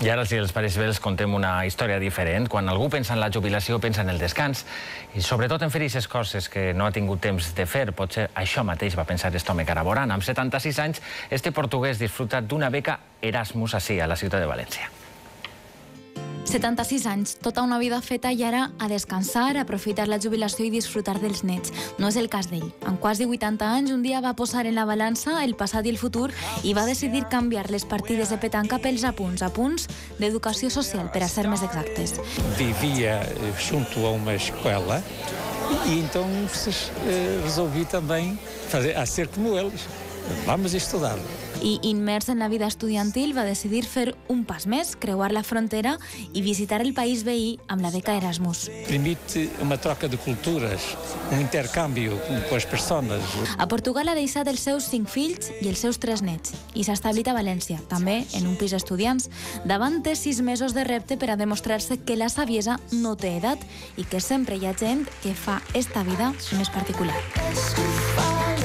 I ara, si els pareix bé, els contem una història diferent. Quan algú pensa en la jubilació, pensa en el descans i sobretot en fer aquestes coses que no ha tingut temps de fer. Potser això mateix va pensar este home Caraboran. Amb 76 anys, este portuguès disfruta d'una beca Erasmus ací, a la ciutat de València. 76 anys, tota una vida feta i ara a descansar, a aprofitar la jubilació i disfrutar dels nets. No és el cas d'ell. Amb quasi 80 anys, un dia va posar en la balança el passat i el futur i va decidir canviar les partides de petanca pels apunts d'educació social, per a ser més exactes. Vivia junto a uma escola e então resolvi também ser como eles. Vamos estudar. I immers en la vida estudiantil va decidir fer un pas més, creuar la frontera i visitar el país veí amb la beca Erasmus. Permite uma troca de culturas, intercambio com as persones. A Portugal ha deixat els seus 5 fills i els seus 3 nets i s'ha establit a València, també en un pis d'estudiants. Davant té 6 mesos de repte per a demostrar-se que la saviesa no té edat i que sempre hi ha gent que fa esta vida més particular.